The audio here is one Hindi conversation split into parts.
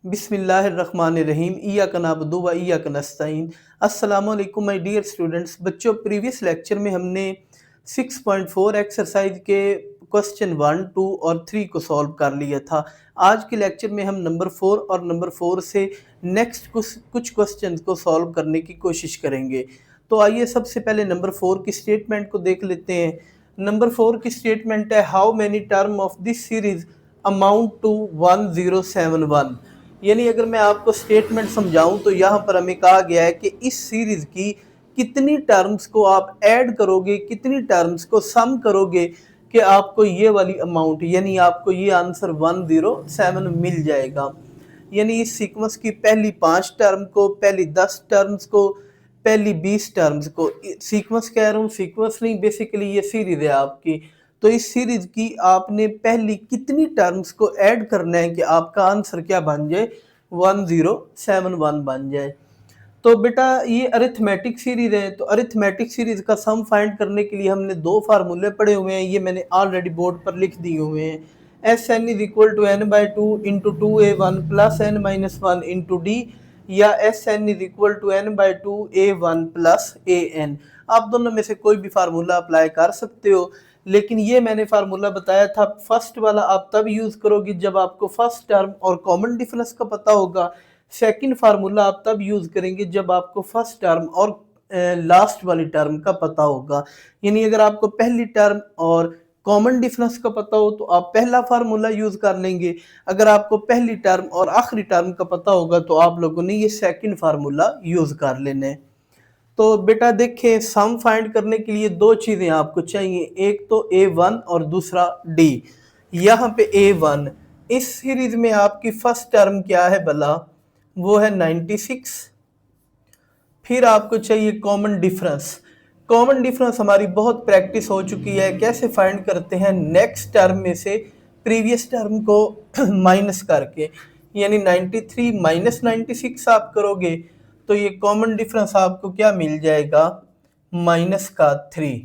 बिस्मिल्लाहिर्रहमानिर्रहीम इय्याका नअबुदु व इय्याका नस्तईन। अस्सलामु अलैकुम माय डियर स्टूडेंट्स। बच्चों, प्रीवियस लेक्चर में हमने 6.4 एक्सरसाइज के क्वेश्चन 1, 2 और 3 को सॉल्व कर लिया था। आज के लेक्चर में हम नंबर 4 और नंबर 4 से नेक्स्ट कुछ क्वेश्चन को सॉल्व करने की कोशिश करेंगे। तो आइए सबसे पहले नंबर 4 की स्टेटमेंट को देख लेते हैं। नंबर 4 की स्टेटमेंट है, how many term of this series amount to 1071। यानी अगर मैं आपको स्टेटमेंट समझाऊं तो यहाँ पर हमें कहा गया है कि इस सीरीज की कितनी टर्म्स को आप ऐड करोगे, कितनी टर्म्स को सम करोगे कि आपको ये वाली अमाउंट यानी आपको ये आंसर 107 मिल जाएगा। यानी इस सीक्वेंस की पहली 5 टर्म को, पहली 10 टर्म्स को, पहली 20 टर्म्स को, सीक्वेंस कह रहा हूँ, सीक्वेंस नहीं, बेसिकली ये सीरीज है आपकी। तो इस सीरीज की आपने पहली कितनी टर्म्स को ऐड करना है कि आपका आंसर क्या बन जाए, 1071 बन जाए। तो बेटा ये अरिथमेटिक सीरीज है, तो अरिथमेटिक सीरीज का सम फाइंड करने के लिए हमने दो फार्मूले पढ़े हुए हैं, ये मैंने ऑलरेडी बोर्ड पर लिख दिए हुए हैं। S n is equal to n by two into 2a1 plus n minus 1 into d, या S n is equal to n by two a1 plus a n. आप दोनों में से कोई भी फार्मूला अप्लाई कर सकते हो, लेकिन ये मैंने फार्मूला बताया था फर्स्ट वाला आप तब यूज़ करोगे जब आपको फर्स्ट टर्म और कॉमन डिफरेंस का पता होगा। सेकंड फार्मूला आप तब यूज़ करेंगे जब आपको फर्स्ट टर्म और लास्ट वाली टर्म का पता होगा। यानी अगर आपको पहली टर्म और कॉमन डिफरेंस का पता हो तो आप पहला फार्मूला यूज़ कर लेंगे। अगर आपको पहली टर्म और आखिरी टर्म का पता होगा तो आप लोगों ने ये सेकंड फार्मूला यूज़ कर लेना है। तो बेटा देखिए, सम फाइंड करने के लिए दो चीज़ें आपको चाहिए, एक तो a1 और दूसरा d। यहाँ पे a1, इस सीरीज में आपकी फर्स्ट टर्म क्या है भला, वो है 96। फिर आपको चाहिए कॉमन डिफरेंस। कॉमन डिफरेंस हमारी बहुत प्रैक्टिस हो चुकी है, कैसे फाइंड करते हैं, नेक्स्ट टर्म में से प्रीवियस टर्म को माइनस करके, यानी 93 माइनस 96 आप करोगे तो ये कॉमन डिफरेंस आपको क्या मिल जाएगा, माइनस का 3।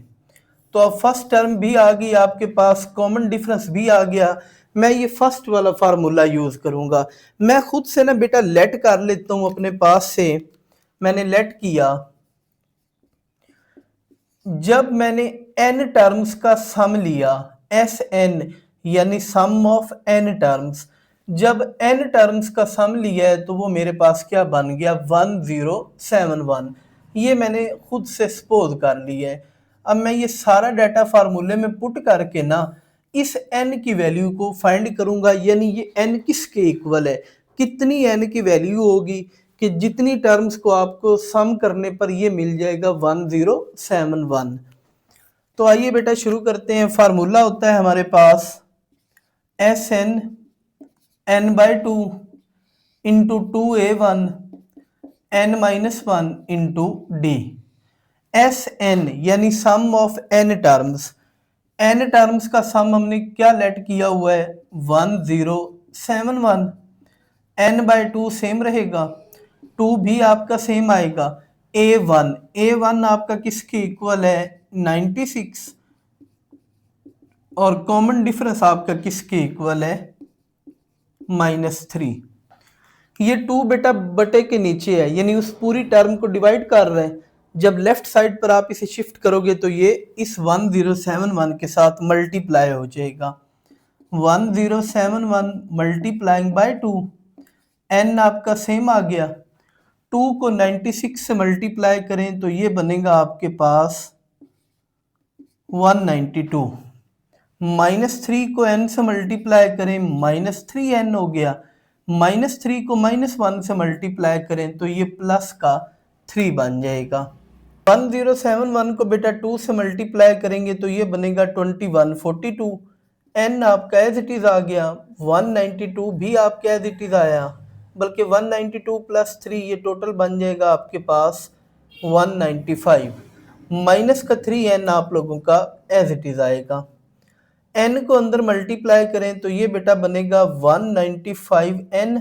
तो अब फर्स्ट टर्म भी आ गई आपके पास, कॉमन डिफरेंस भी आ गया। मैं ये फर्स्ट वाला फार्मूला यूज करूंगा। मैं खुद से ना बेटा लेट कर लेता हूं अपने पास से। मैंने लेट किया, जब मैंने n टर्म्स का सम लिया, एस एन यानी सम ऑफ n टर्म्स, जब n टर्म्स का सम लिया है तो वो मेरे पास क्या बन गया, 1071। ये मैंने खुद से सपोज कर लिया है। अब मैं ये सारा डाटा फार्मूले में पुट करके ना इस n की वैल्यू को फाइंड करूंगा। यानी ये n किसके इक्वल है, कितनी n की वैल्यू होगी कि जितनी टर्म्स को आपको सम करने पर ये मिल जाएगा 1071। तो आइए बेटा शुरू करते हैं। फार्मूला होता है हमारे पास S n n by two into 2a1 n minus 1 into d. S n यानी sum of n terms, n terms का सम हमने क्या लेट किया हुआ है, 1071। n बाई टू सेम रहेगा, 2 भी आपका सेम आएगा। a1 आपका किसके इक्वल है, 96, और कॉमन डिफरेंस आपका किसके इक्वल है, -3। ये 2 बेटा बटे के नीचे है, यानी उस पूरी टर्म को डिवाइड कर रहे हैं। जब लेफ्ट साइड पर आप इसे शिफ्ट करोगे तो ये इस 1071 के साथ मल्टीप्लाई हो जाएगा। 1071 मल्टीप्लाइंग बाय 2, n आपका सेम आ गया। 2 को 96 से मल्टीप्लाई करें तो ये बनेगा आपके पास 192। -3 को n से मल्टीप्लाई करें, -3n हो गया। -3 को -1 से मल्टीप्लाई करें तो ये प्लस का 3 बन जाएगा। 1071 को बेटा 2 से मल्टीप्लाई करेंगे तो ये बनेगा 2142। n आपका एज इट इज आ गया, 192 भी आपका एज इट इज आया, बल्कि 192 प्लस 3 ये टोटल बन जाएगा आपके पास 195। माइनस का 3n आप लोगों का एज इट इज आएगा। n को अंदर मल्टीप्लाई करें तो ये बेटा बनेगा 195n,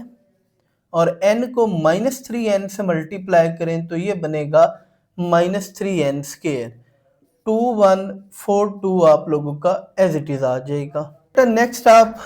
और n को -3n से मल्टीप्लाई करें तो ये बनेगा -3n स्क्वायर। 2142 आप लोगों का एज इट इज आ जाएगा। नेक्स्ट आप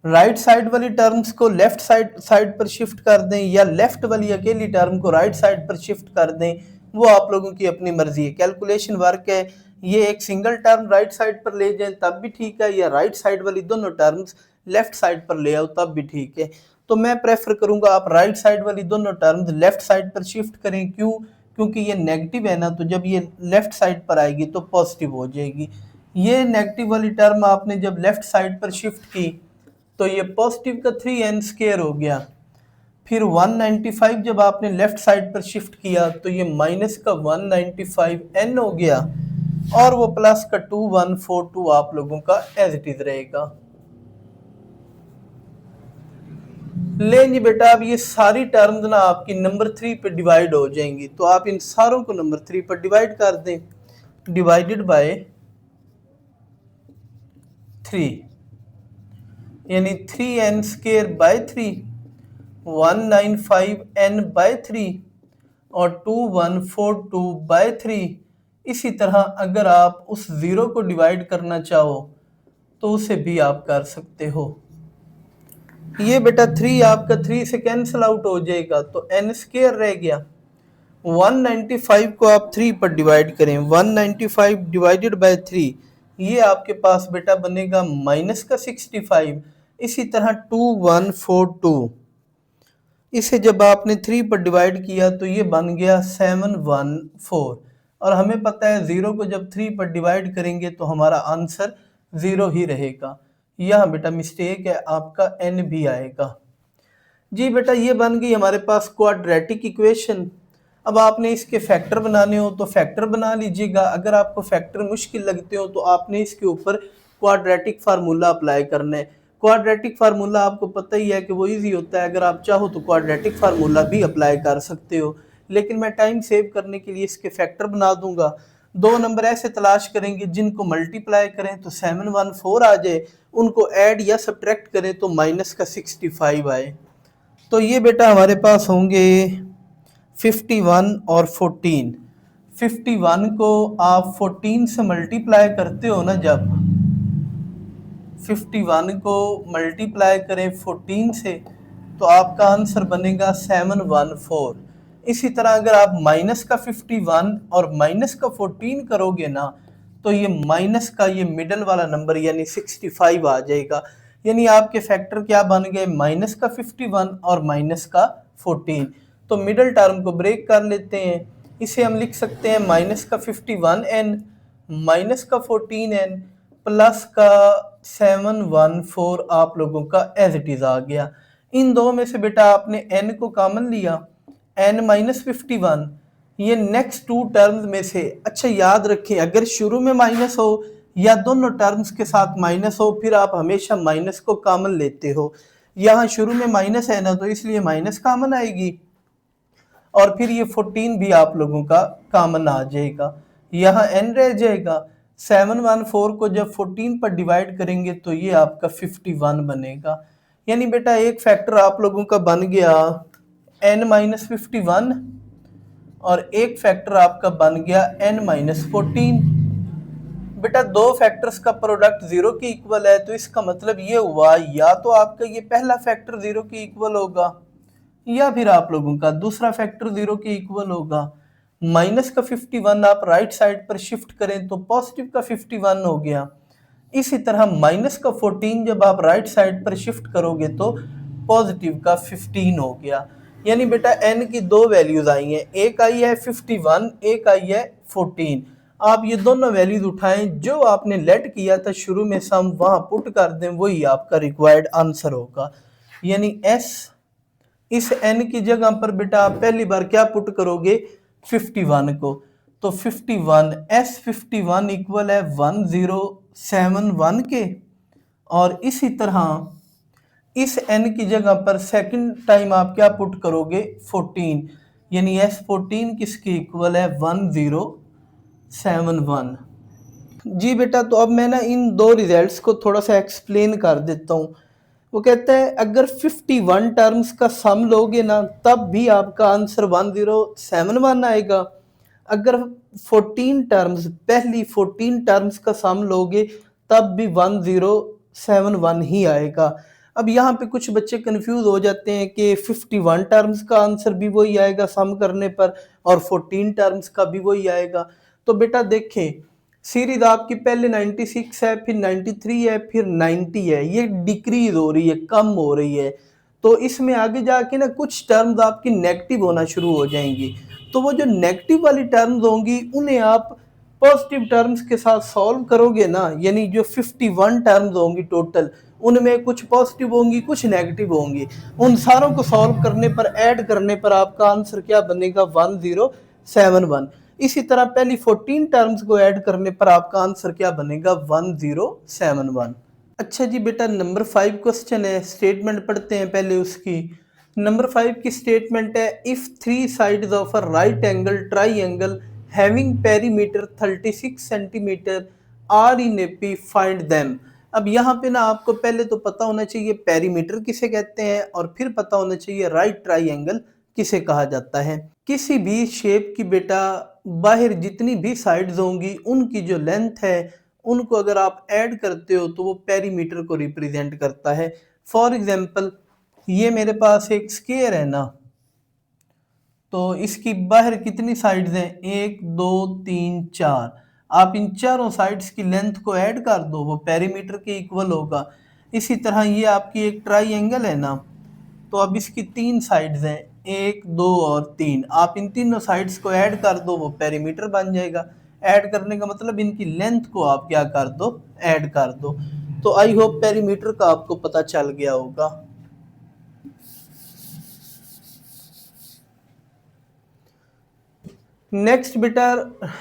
राइट साइड वाली टर्म्स को लेफ्ट साइड पर शिफ्ट कर दें या लेफ्ट वाली अकेली टर्म को राइट साइड पर शिफ्ट कर दें, वो आप लोगों की अपनी मर्जी है, कैलकुलेशन वर्क है। ये एक सिंगल टर्म राइट साइड पर ले जाएं तब भी ठीक है, या राइट साइड वाली दोनों टर्म्स लेफ्ट साइड पर ले आओ तब भी ठीक है। तो मैं प्रेफर करूंगा आप राइट साइड वाली दोनों टर्म्स लेफ्ट साइड पर शिफ्ट करें। क्यों? क्योंकि ये नेगेटिव है ना, तो जब ये लेफ्ट साइड पर आएगी तो पॉजिटिव हो जाएगी। ये नेगेटिव वाली टर्म आपने जब लेफ्ट साइड पर शिफ्ट की तो ये पॉजिटिव का 3n² हो गया। फिर 195 जब आपने लेफ्ट साइड पर शिफ्ट किया तो ये माइनस का 195n हो गया, और वो प्लस का 2142 आप लोगों का एज इट इज रहेगा। लेंगे बेटा, अब ये सारी टर्म्स ना आपकी नंबर 3 पे डिवाइड हो जाएंगी, तो आप इन सारों को नंबर 3 पर डिवाइड कर दें। डिवाइडेड बाय 3 यानी 3n² बाय 3, 195n बाय 3 और 2142 बाय 3। इसी तरह अगर आप उस ज़ीरो को डिवाइड करना चाहो तो उसे भी आप कर सकते हो। ये बेटा 3 आपका 3 से कैंसिल आउट हो जाएगा तो n² रह गया। 195 को आप 3 पर डिवाइड करें, 195 डिवाइडेड बाय 3, ये आपके पास बेटा बनेगा माइनस का 65। इसी तरह 2142, इसे जब आपने 3 पर डिवाइड किया तो ये बन गया 714, और हमें पता है 0 को जब 3 पर डिवाइड करेंगे तो हमारा आंसर 0 ही रहेगा। यहाँ बेटा मिस्टेक है, आपका n भी आएगा। जी बेटा, ये बन गई हमारे पास क्वाड्रेटिक इक्वेशन। अब आपने इसके फैक्टर बनाने हो तो फैक्टर बना लीजिएगा। अगर आपको फैक्टर मुश्किल लगते हो तो आपने इसके ऊपर क्वाड्रेटिक फार्मूला अप्लाई करना है। क्वाड्रेटिक फार्मूला आपको पता ही है कि वो इजी होता है, अगर आप चाहो तो क्वाड्रेटिक फार्मूला भी अप्लाई कर सकते हो, लेकिन मैं टाइम सेव करने के लिए इसके फैक्टर बना दूंगा। दो नंबर ऐसे तलाश करेंगे जिनको मल्टीप्लाई करें तो 714 आ जाए, उनको ऐड या सब्ट्रैक्ट करें तो माइनस का 65 आए। तो ये बेटा हमारे पास होंगे 51 और 14। 51 को आप 14 से मल्टीप्लाई करते हो ना, जब 51 को मल्टीप्लाई करें 14 से तो आपका आंसर बनेगा 714। इसी तरह अगर आप माइनस का 51 और माइनस का 14 करोगे ना तो ये माइनस का ये मिडल वाला नंबर यानी 65 आ जाएगा। यानी आपके फैक्टर क्या बन गए, माइनस का 51 और माइनस का 14। तो मिडल टर्म को ब्रेक कर लेते हैं, इसे हम लिख सकते हैं माइनस का 51n माइनस का 14n प्लस का 714 आप लोगों का एज इट इज आ गया। इन दो में से बेटा आपने n को कॉमन लिया, n माइनस 51, ये नेक्स्ट टू टर्म्स में से, अच्छा याद रखें अगर शुरू में माइनस हो या दोनों टर्म्स के साथ माइनस हो फिर आप हमेशा माइनस को कॉमन लेते हो। यहाँ शुरू में माइनस है ना तो इसलिए माइनस कॉमन आएगी, और फिर ये 14 भी आप लोगों का कॉमन आ जाएगा, यहाँ n रह जाएगा। 714 को जब 14 पर डिवाइड करेंगे तो ये आपका 51 बनेगा। यानी बेटा एक फैक्टर आप लोगों का बन गया n माइनस 51 और एक फैक्टर आपका बन गया n माइनस 14। बेटा दो फैक्टर्स का प्रोडक्ट 0 के इक्वल है, तो इसका मतलब ये हुआ या तो आपका ये पहला फैक्टर 0 के इक्वल होगा या फिर आप लोगों का दूसरा फैक्टर 0 के इक्वल होगा। माइनस का 51 आप राइट साइड पर शिफ्ट करें तो पॉजिटिव का 51 हो गया। इसी तरह माइनस का 14 जब आप राइट साइड पर शिफ्ट करोगे तो पॉजिटिव का 15 हो गया। यानी बेटा n की दो वैल्यूज आई हैं, एक आई है 51, एक आई है 14। आप ये दोनों वैल्यूज उठाएं, जो आपने लेट किया था शुरू में सम वहां पुट कर दें, वही आपका रिक्वायर्ड आंसर होगा। यानी s इस n की जगह पर बेटा आप पहली बार क्या पुट करोगे, 51 को, तो 51 S51 इक्वल है 1071 के, और इसी तरह इस n की जगह पर सेकंड टाइम आप क्या पुट करोगे, 14, यानी S14 किसके इक्वल है 1071। जी बेटा, तो अब मैं ना इन दो रिजल्ट्स को थोड़ा सा एक्सप्लेन कर देता हूँ। वो कहता है अगर 51 टर्म्स का सम लोगे ना तब भी आपका आंसर 1071 आएगा। अगर 14 टर्म्स, पहली 14 टर्म्स का सम लोगे तब भी 1071 ही आएगा। अब यहाँ पे कुछ बच्चे कंफ्यूज हो जाते हैं कि 51 टर्म्स का आंसर भी वही आएगा सम करने पर और 14 टर्म्स का भी वही आएगा। तो बेटा देखें, सीरीज आपकी पहले 96 है, फिर 93 है, फिर 90 है, ये डिक्रीज हो रही है, कम हो रही है। तो इसमें आगे जाके ना कुछ टर्म्स आपकी नेगेटिव होना शुरू हो जाएंगी। तो वो जो नेगेटिव वाली टर्म्स होंगी उन्हें आप पॉजिटिव टर्म्स के साथ सॉल्व करोगे ना, यानी जो 51 टर्म्स होंगी टोटल, उनमें कुछ पॉजिटिव होंगी, कुछ नेगेटिव होंगी। उन सारों को सॉल्व करने पर, ऐड करने पर आपका आंसर क्या बनेगा? 1071। इसी तरह पहली 14 टर्म्स को ऐड करने पर आपका आंसर क्या बनेगा? 1071। अच्छा जी बेटा, नंबर 5 क्वेश्चन है, स्टेटमेंट पढ़ते हैं पहले उसकी। नंबर 5 की स्टेटमेंट है, if three sides of a right angle triangle having perimeter 36 centimetre are in AP find them. अब यहाँ पे ना आपको पहले तो पता होना चाहिए पेरीमीटर किसे कहते हैं, और फिर पता होना चाहिए राइट ट्राइंगल किसे कहा जाता है। किसी भी शेप की बेटा बाहर जितनी भी साइड्स होंगी उनकी जो लेंथ है उनको अगर आप ऐड करते हो तो वो पेरीमीटर को रिप्रेजेंट करता है। फॉर एग्जांपल, ये मेरे पास एक स्क्वायर है ना, तो इसकी बाहर कितनी साइड्स हैं? 1 2 3 4। आप इन चारों साइड्स की लेंथ को ऐड कर दो, वो पेरीमीटर के इक्वल होगा। इसी तरह ये आपकी एक ट्राइंगल है ना, तो अब इसकी 3 साइड्स हैं, 1 2 और 3। आप इन तीनों साइड्स को ऐड कर दो, वो पेरीमीटर बन जाएगा। ऐड करने का मतलब इनकी लेंथ को आप क्या कर दो? ऐड कर दो। तो आई होप पेरीमीटर का आपको पता चल गया होगा। नेक्स्ट बेटा,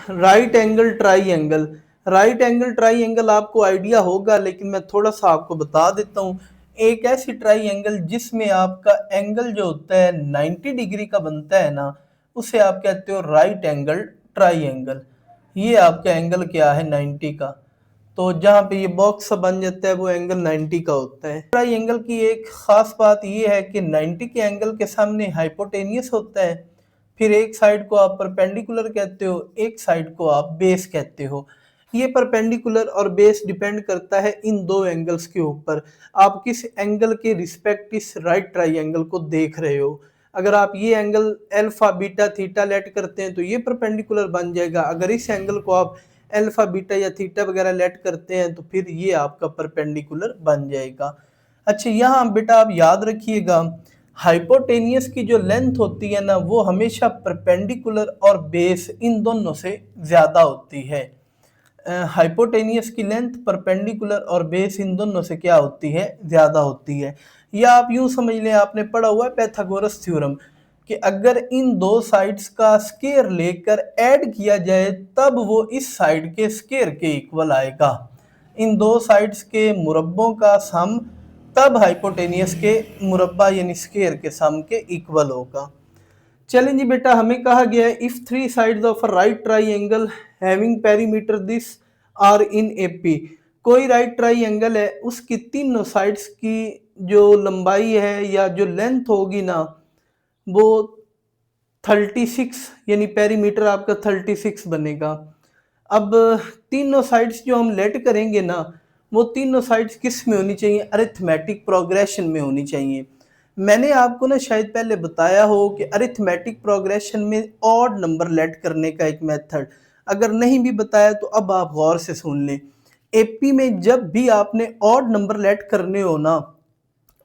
right angle triangle. Right angle triangle आपको आइडिया होगा, लेकिन मैं थोड़ा सा आपको बता देता हूँ। एक ऐसी ट्राइंगल जिसमें आपका एंगल जो होता है 90 डिग्री का बनता है ना, उसे आप कहते हो राइट एंगल ट्राइंगल। ये आपका एंगल क्या है? 90 का। तो जहाँ पे ये बॉक्स सा बन जाता है वो एंगल 90 का होता है। ट्राइंगल की एक खास बात ये है कि 90 के एंगल के सामने हाइपोटेनियस होता है। फिर एक साइड को आप परपेंडिकुलर कहते हो, एक साइड को आप बेस कहते हो। ये परपेंडिकुलर और बेस डिपेंड करता है इन दो एंगल्स के ऊपर। आप किस एंगल के रिस्पेक्ट इस राइट ट्राइंगल को देख रहे हो। अगर आप ये angle alpha beta theta late करते हैं तो ये परपेंडिकुलर बन जाएगा। अगर इस एंगल को आप अल्फा बीटा या थीटा वगैरह लेट करते हैं तो फिर ये आपका परपेंडिकुलर बन जाएगा। अच्छा, यहाँ बेटा आप याद रखिएगा, हाइपोटेनियस की जो लेंथ होती है ना वो हमेशा परपेंडिकुलर और बेस इन दोनों से ज्यादा होती है। हाइपोटेनियस की लेंथ परपेंडिकुलर और बेस इन दोनों से क्या होती है? ज्यादा होती है। या आप यूं समझ लें, आपने पढ़ा हुआ है पैथागोरस थ्योरम, कि अगर इन दो साइड्स का स्क्वायर लेकर ऐड किया जाए तब वो इस साइड के स्क्वायर के इक्वल आएगा। इन दो साइड्स के मुरब्बों का सम तब हाइपोटेनियस के मुरब्बा यानी स्क्वायर के सम के इक्वल होगा। चलें जी बेटा, हमें कहा गया है if three sides of a right triangle having perimeter this are in AP. कोई राइट ट्राइंगल है, उसकी तीनों साइड्स की जो लंबाई है या जो लेंथ होगी ना वो 36, यानी पेरीमीटर आपका 36 बनेगा। अब तीनों साइड्स जो हम लेट करेंगे ना वो तीनों साइड्स किस में होनी चाहिए? अरिथमेटिक प्रोग्रेशन में होनी चाहिए। मैंने आपको ना शायद पहले बताया हो कि अरिथमेटिक प्रोग्रेशन में ऑड नंबर लेट करने का एक मेथड, अगर नहीं भी बताया तो अब आप गौर से सुन लें। एपी में जब भी आपने ऑड नंबर लेट करने हो ना,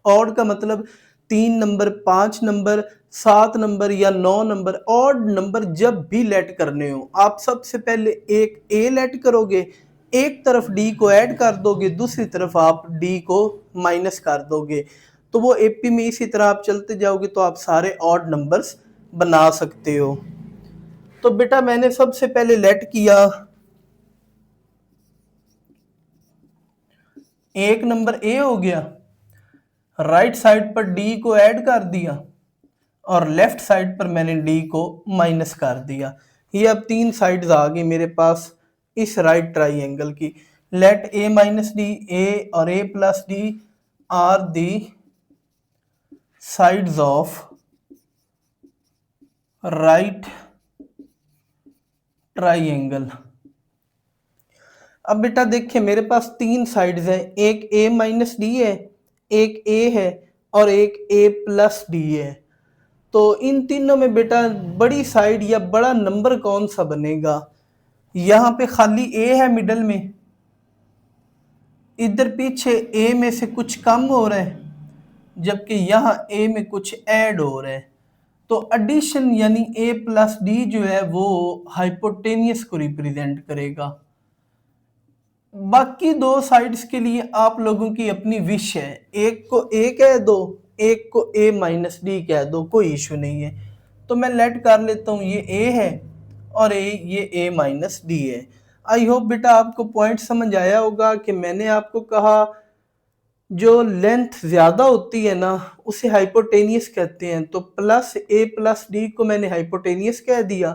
ऑड का मतलब 3 नंबर, 5 नंबर, 7 नंबर या 9 नंबर, ऑड नंबर जब भी लेट करने हो आप सबसे पहले एक ए लेट करोगे, एक तरफ डी को ऐड कर दोगे, दूसरी तरफ आप डी को माइनस कर दोगे। तो वो एपी में इसी तरह आप चलते जाओगे तो आप सारे ऑड नंबर्स बना सकते हो। तो बेटा मैंने सबसे पहले लेट किया, एक नंबर ए हो गया, राइट साइड पर डी को ऐड कर दिया और लेफ्ट साइड पर मैंने डी को माइनस कर दिया। ये अब तीन साइड्स आ गई मेरे पास इस राइट ट्राइंगल की। Let a minus d, a और a plus d are the sides of right triangle. अब बेटा देखिए मेरे पास तीन साइड्स हैं, एक ए माइनस डी है, एक ए है और एक ए प्लस डी है। तो इन तीनों में बेटा बड़ी साइड या बड़ा नंबर कौन सा बनेगा? यहाँ पे खाली ए है मिडल में, इधर पीछे ए में से कुछ कम हो रहा है, जबकि यहाँ ए में कुछ ऐड हो रहा है। तो एडिशन यानी ए प्लस डी जो है वो हाइपोटेनियस को रिप्रेजेंट करेगा। बाकी दो साइड्स के लिए आप लोगों की अपनी विश है, एक को ए कह दो, एक को ए माइनस डी कह दो, कोई इशू नहीं है। तो मैं लेट कर लेता हूँ ये ए है और ये ए माइनस डी है। आई होप बेटा आपको पॉइंट समझ आया होगा कि मैंने आपको कहा जो लेंथ ज्यादा होती है ना उसे हाइपोटेनियस कहते हैं। तो प्लस ए प्लस डी को मैंने हाइपोटेनियस कह दिया,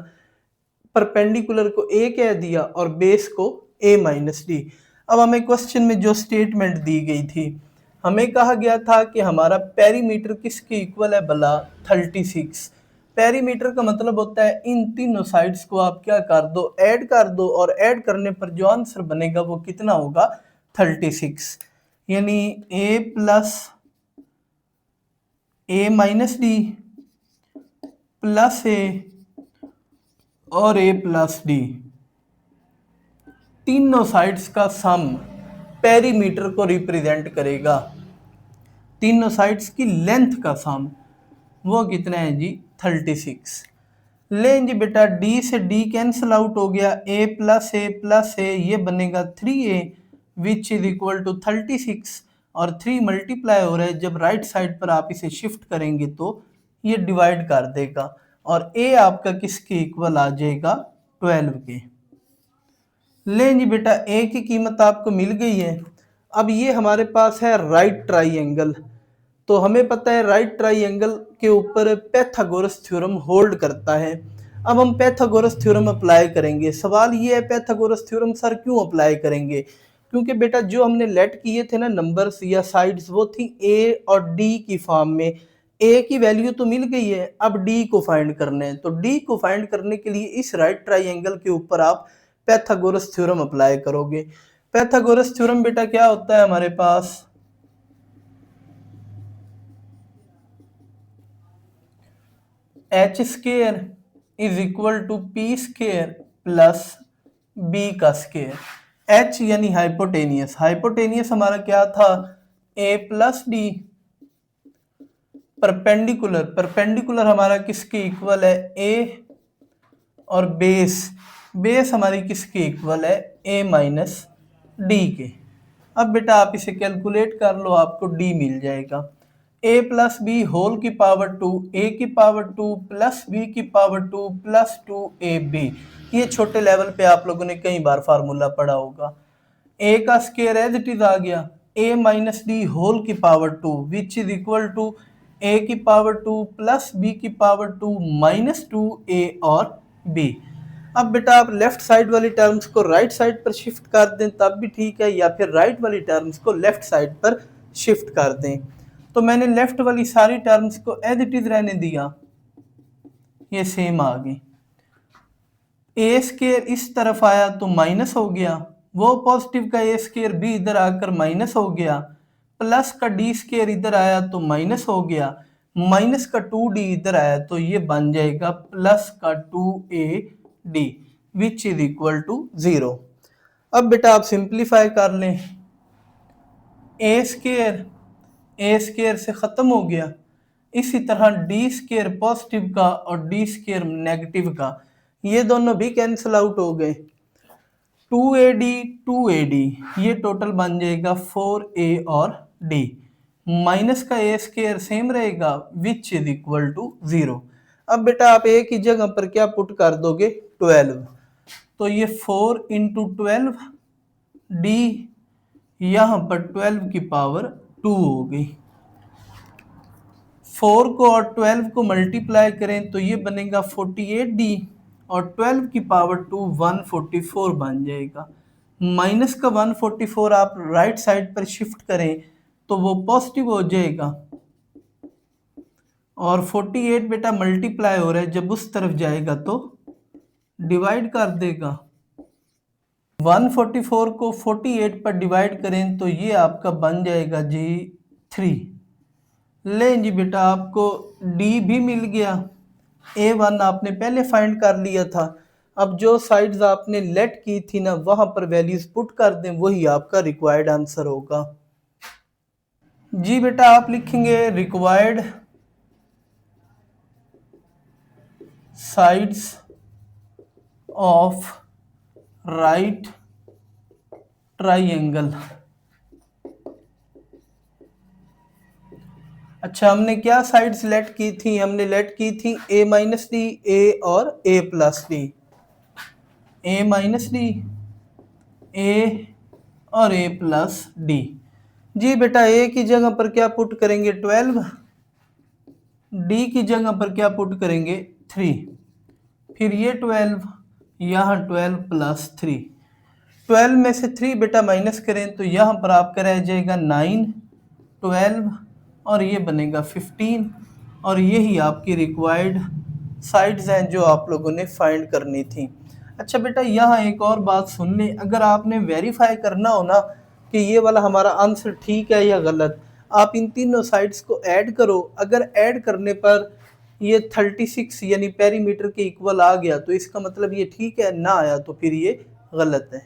परपेंडिकुलर को ए कह दिया और बेस को ए माइनस डी। अब हमें क्वेश्चन में जो स्टेटमेंट दी गई थी, हमें कहा गया था कि हमारा पेरीमीटर किसके इक्वल है भला? 36। पेरीमीटर का मतलब होता है इन तीनों साइड्स को आप क्या कर दो, ऐड कर दो, और ऐड करने पर जो आंसर बनेगा वो कितना होगा? 36। यानी ए प्लस ए माइनस डी प्लस ए और ए प्लस डी, तीनों साइड्स का सम पेरीमीटर को रिप्रेजेंट करेगा। तीनों साइड्स की लेंथ का सम वो कितना है जी? 36। लें जी बेटा डी से डी कैंसिल आउट हो गया, ए प्लस ए ये बनेगा 3a which is equal to 36 और 3 मल्टीप्लाई हो रहा है। जब राइट साइड पर आप इसे शिफ्ट करेंगे तो ये डिवाइड कर देगा और a आपका किसके इक्वल आ जाएगा? 12 के। लें जी बेटा a की कीमत आपको मिल गई है। अब ये हमारे पास है राइट ट्राइंगल। तो हमें पता है राइट ट्राइंगल के ऊपर पैथागोरस थ्योरम होल्ड करता है। अब हम पैथागोरस थ्योरम अप्लाई करेंगे। सवाल ये है पैथागोरस थ्योरम सर क्यों अप्लाई करेंगे? क्योंकि बेटा जो हमने लेट किए थे ना नंबर्स या साइड्स, वो थी ए और डी की फॉर्म में। ए की वैल्यू तो मिल गई है, अब डी को फाइंड करना है। तो डी को फाइंड करने के लिए इस राइट ट्राइंगल के ऊपर आप पैथागोरस थ्योरम अप्लाई करोगे। पैथागोरस थ्योरम बेटा क्या होता है हमारे पास? H square is equal to P square plus B का स्केयर। एच यानी हाइपोटेनियस, हाइपोटेनियस हमारा क्या था? A plus d. Perpendicular, perpendicular हमारा किसके इक्वल है? ए और बेस, बेस हमारी किसके इक्वल है? ए माइनस डी के। अब बेटा आप इसे कैलकुलेट कर लो, आपको डी मिल जाएगा। ए प्लस बी होल की पावर 2, ए की पावर 2 प्लस बी की पावर 2 प्लस 2 ए बी। ये छोटे लेवल पे आप लोगों ने कई बार फार्मूला पढ़ा होगा। ए का स्केयर एज इट इज आ गया, ए माइनस डी होल की power 2 which is equal to a की पावर 2 प्लस बी की पावर 2 माइनस 2 ए और बी। अब बेटा आप लेफ्ट साइड वाली टर्म्स को राइट साइड पर शिफ्ट कर दें तब भी ठीक है, या फिर राइट वाली टर्म्स को लेफ्ट साइड पर शिफ्ट कर दें। तो मैंने लेफ्ट वाली सारी टर्म्स को एज इट इज रहने दिया, ये सेम आ गई। ए स्केयर इस तरफ आया तो माइनस हो गया, वो पॉजिटिव का ए स्केयर भी इधर आकर माइनस हो गया, प्लस का डी स्केयर इधर आया तो माइनस हो गया, माइनस का 2d इधर आया तो ये बन जाएगा प्लस का 2ad which is equal to 0। अब बेटा आप सिंप्लीफाई कर लें, ए स्केयर से ख़त्म हो गया। इसी तरह डी स्केयर पॉजिटिव का और डी स्केयर नेगेटिव का, ये दोनों भी कैंसिल आउट हो गए। 2ad ये टोटल बन जाएगा 4a और d। माइनस का ए स्केयर सेम रहेगा विच इज इक्वल टू 0। अब बेटा आप ए की जगह पर क्या पुट कर दोगे? 12। तो ये 4 इंटू 12 डी, यहाँ पर 12 की पावर 2 हो गई। 4 को और 12 को मल्टीप्लाई करें तो ये बनेगा 48d और 12 की पावर 2 144 बन जाएगा। माइनस का 144 आप राइट साइड पर शिफ्ट करें तो वो पॉजिटिव हो जाएगा और 48 बेटा मल्टीप्लाई हो रहा है, जब उस तरफ जाएगा तो डिवाइड कर देगा। 144 को 48 पर डिवाइड करें तो ये आपका बन जाएगा जी 3। लें जी बेटा, आपको डी भी मिल गया। A1 आपने पहले फाइंड कर लिया था। अब जो साइड्स आपने लेट की थी ना, वहां पर वैल्यूज पुट कर दें, वही आपका रिक्वायर्ड आंसर होगा। जी बेटा, आप लिखेंगे required sides of right triangle. अच्छा, हमने क्या साइड्स लेट की थी? हमने लेट की थी a माइनस डी, ए और a plus d. a minus d, a और a प्लस डी। जी बेटा, a की जगह पर क्या पुट करेंगे? 12। डी की जगह पर क्या पुट करेंगे? 3। फिर ये 12, यहाँ 12 प्लस 3। 12 में से 3 बेटा माइनस करें तो यहाँ पर आपका रह जाएगा 9, 12 और ये बनेगा 15। और यही आपकी रिक्वायर्ड साइड्स हैं जो आप लोगों ने फाइंड करनी थी। अच्छा बेटा, यहाँ एक और बात सुन लें, अगर आपने वेरीफाई करना हो ना कि ये वाला हमारा आंसर ठीक है या गलत, आप इन तीनों साइड्स को ऐड करो। अगर ऐड करने पर ये 36 यानी पेरीमीटर के इक्वल आ गया तो इसका मतलब ये ठीक है, ना आया तो फिर ये गलत है।